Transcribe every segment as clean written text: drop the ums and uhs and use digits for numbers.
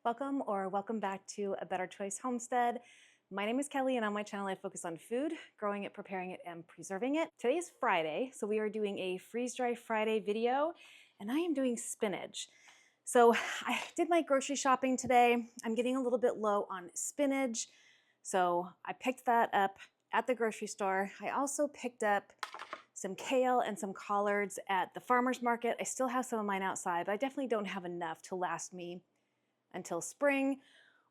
Welcome back to A Better Choice Homestead. My name is Kelly, and on my channel I focus on food, growing it, preparing it, and preserving it. Today is Friday, so we are doing a freeze-dry Friday video, and I am doing spinach. So I did my grocery shopping today. I'm getting a little bit low on spinach, so I picked that up at the grocery store. I also picked up some kale and some collards at the farmer's market. I still have some of mine outside, but I definitely don't have enough to last me until spring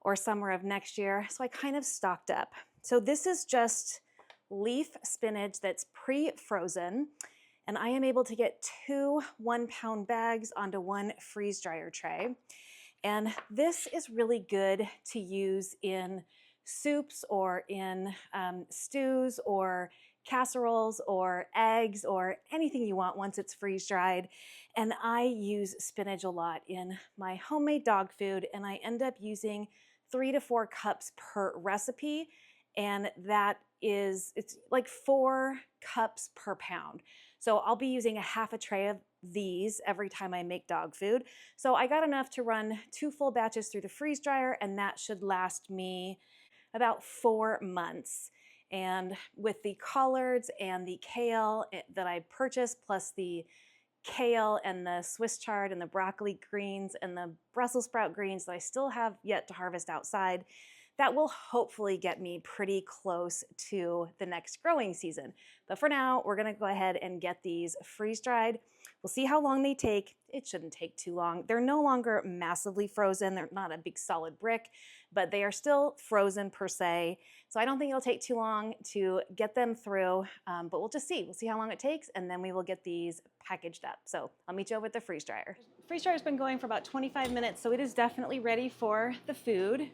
or summer of next year. So I kind of stocked up. So this is just leaf spinach that's pre-frozen, and I am able to get 2 1-pound bags onto one freeze dryer tray. And this is really good to use in soups or in stews or casseroles or eggs or anything you want once it's freeze dried. And I use spinach a lot in my homemade dog food, and I end up using 3 to 4 cups per recipe. And it's like 4 cups per pound. So I'll be using a half a tray of these every time I make dog food. So I got enough to run 2 full batches through the freeze dryer, and that should last me about 4 months. And with the collards and the kale that I purchased, plus the kale and the Swiss chard and the broccoli greens and the Brussels sprout greens that I still have yet to harvest outside, that will hopefully get me pretty close to the next growing season. But for now, we're gonna go ahead and get these freeze dried. We'll see how long they take. It shouldn't take too long. They're no longer massively frozen. They're not a big solid brick, but they are still frozen per se. So I don't think it'll take too long to get them through, but we'll just see. We'll see how long it takes, and then we will get these packaged up. So I'll meet you over at the freeze dryer. Freeze dryer's been going for about 25 minutes, so it is definitely ready for the food.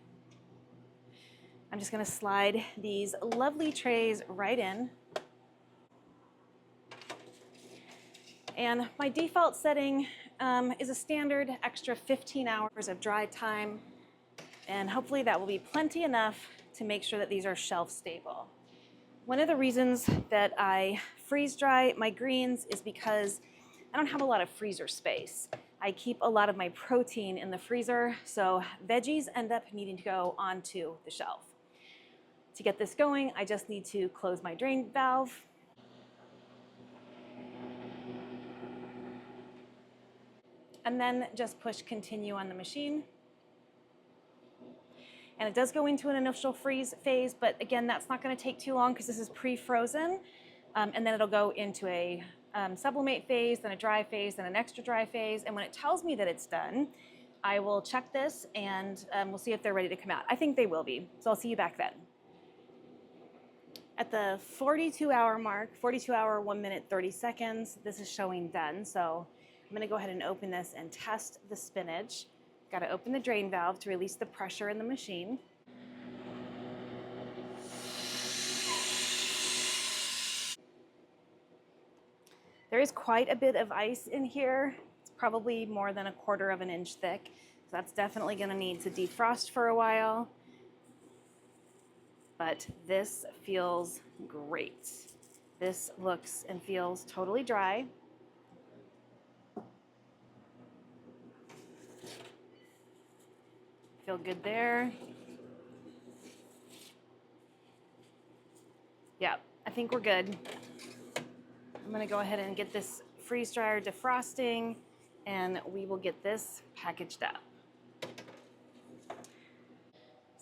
I'm just gonna slide these lovely trays right in. And my default setting is a standard extra 15 hours of dry time. And hopefully that will be plenty enough to make sure that these are shelf stable. One of the reasons that I freeze dry my greens is because I don't have a lot of freezer space. I keep a lot of my protein in the freezer, so veggies end up needing to go onto the shelf. To get this going, I just need to close my drain valve. And then just push continue on the machine. And it does go into an initial freeze phase, but again, that's not gonna take too long because this is pre-frozen. And then it'll go into a sublimate phase, then a dry phase, then an extra dry phase. And when it tells me that it's done, I will check this and we'll see if they're ready to come out. I think they will be, so I'll see you back then. At the 42-hour mark, 42 hour, 1 minute, 30 seconds, this is showing done. So I'm gonna go ahead and open this and test the spinach. Gotta open the drain valve to release the pressure in the machine. There is quite a bit of ice in here. It's probably more than 1/4 of an inch thick. So that's definitely gonna need to defrost for a while. But this feels great. This looks and feels totally dry. Feel good there. Yeah, I think we're good. I'm gonna go ahead and get this freeze dryer defrosting, and we will get this packaged up.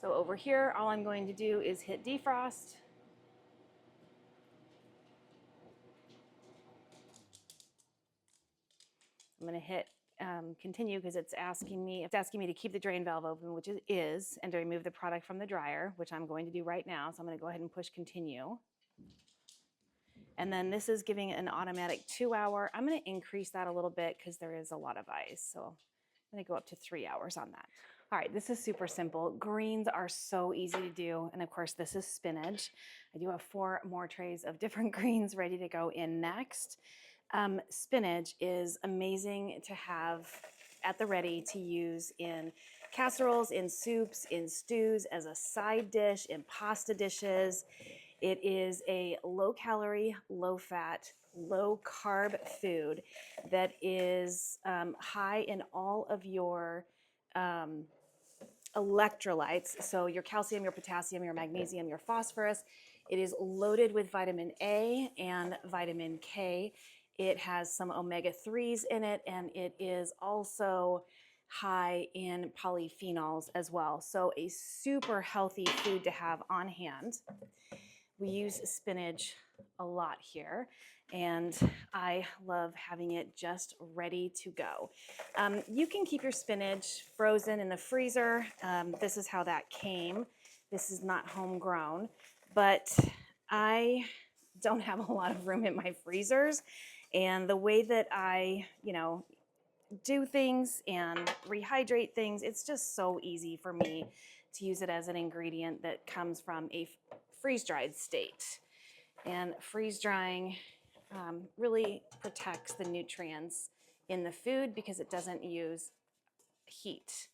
So over here, all I'm going to do is hit defrost. I'm gonna hit continue because it's asking me to keep the drain valve open, which it is, and to remove the product from the dryer, which I'm going to do right now. So I'm gonna go ahead and push continue. And then this is giving an automatic 2 hour. I'm gonna increase that a little bit because there is a lot of ice. So I'm gonna go up to 3 hours on that. All right, this is super simple. Greens are so easy to do. And of course, this is spinach. I do have 4 more trays of different greens ready to go in next. Spinach is amazing to have at the ready to use in casseroles, in soups, in stews, as a side dish, in pasta dishes. It is a low-calorie, low-fat, low-carb food that is high in all of your electrolytes, so your calcium, your potassium, your magnesium, your phosphorus. It is loaded with vitamin A and vitamin K. It has some omega-3s in it, and it is also high in polyphenols as well. So a super healthy food to have on hand. We use spinach a lot here, and I love having it just ready to go. You can keep your spinach frozen in the freezer. This is how that came. This is not homegrown, but I don't have a lot of room in my freezers, and the way that I, do things and rehydrate things, it's just so easy for me to use it as an ingredient that comes from a freeze-dried state. And freeze drying really protects the nutrients in the food because it doesn't use heat.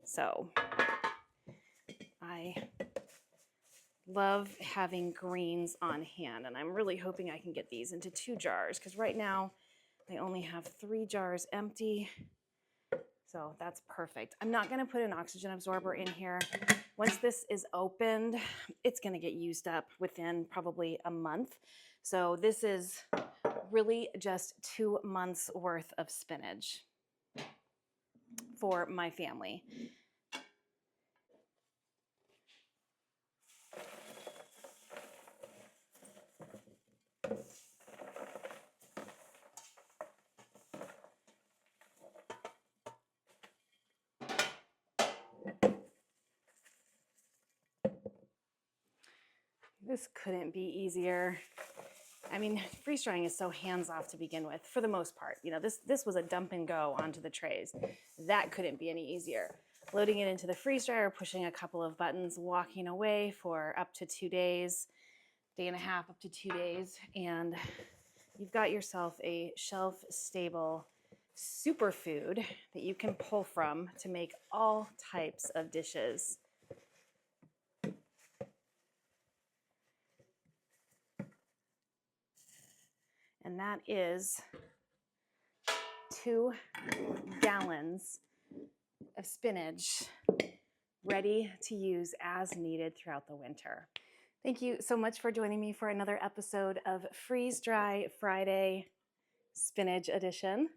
So I love having greens on hand, and I'm really hoping I can get these into 2 jars because right now I only have 3 jars empty. So that's perfect. I'm not gonna put an oxygen absorber in here. Once this is opened, it's gonna get used up within probably a month. So this is really just 2 months worth of spinach for my family. This couldn't be easier. I mean, freeze drying is so hands-off to begin with, for the most part. This was a dump and go onto the trays. That couldn't be any easier. Loading it into the freeze dryer, pushing a couple of buttons, walking away for up to 2 days, day and a half, up to 2 days, and you've got yourself a shelf-stable superfood that you can pull from to make all types of dishes. And that is 2 gallons of spinach ready to use as needed throughout the winter. Thank you so much for joining me for another episode of Freeze Dry Friday Spinach Edition.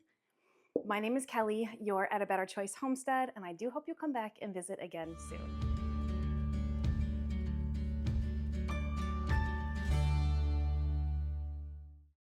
My name is Kelly. You're at A Better Choice Homestead, and I do hope you'll come back and visit again soon.